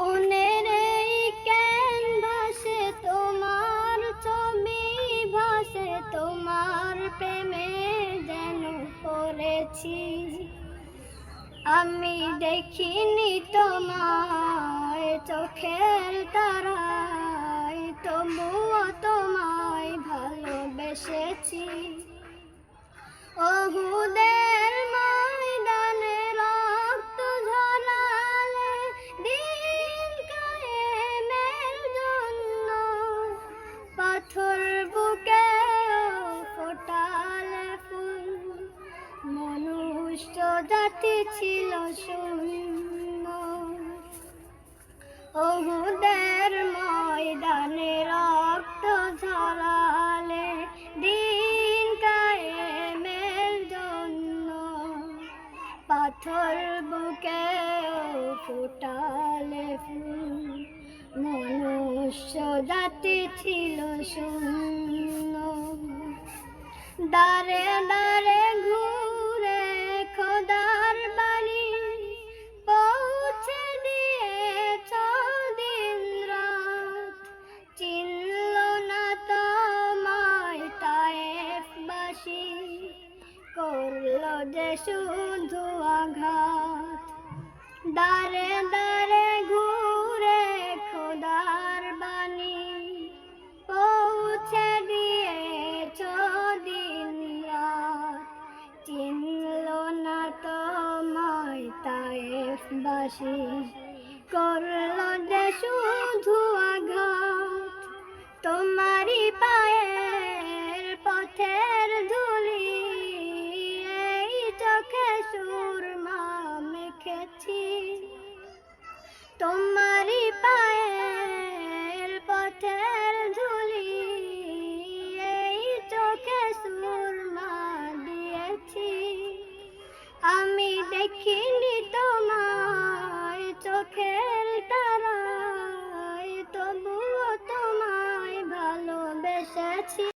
মনের এই ক্যানভাসে তোমার ছবি ভাসে, তোমার প্রেমে যেন পড়েছি। আমি দেখিনি তোমায় চোখের তারায়, তবুও তোমায় ভালোবেসেছি। ওহুদের ময়দানে রক্ত ঝরালে দিন কায়েমের জন্য, পাথর বুকে ফোটালে ফুল, মনুষ্য জাতি ছিল শূন্য। ওহুদের ময়দানে রক্ত ঝরালে দিন কায়েমের জন্য, পাথর বুকে ফোটালে ফুল, মনুষ্য জাতি ছিল শূন্য। দাঁড়ে দাঁড়ে ঘুরে খোদার বাণী পৌঁছে দিয়েছ দিন রাত, চিনল না তোমায় তায়েফবাসী, করল যে শুধু আঘাত। দাঁড়ে দাঁড়ে ঘুরে খোদার বাণী পৌঁছে দিয়েছ দিন রাত, চিনল না তোমায় তায়েফবাসী, করল যে শুধু আঘাত। তোমারই পায়ের পথের ধুলি এই চোখে সুরমা মেখেছি। তোমারই পায়ের পথের ধুলি এই চোখে সুরমা দিয়েছি। আমি দেখিনি তোমায় চোখের তারায়, তবুও তোমায় ভালোবেসেছি।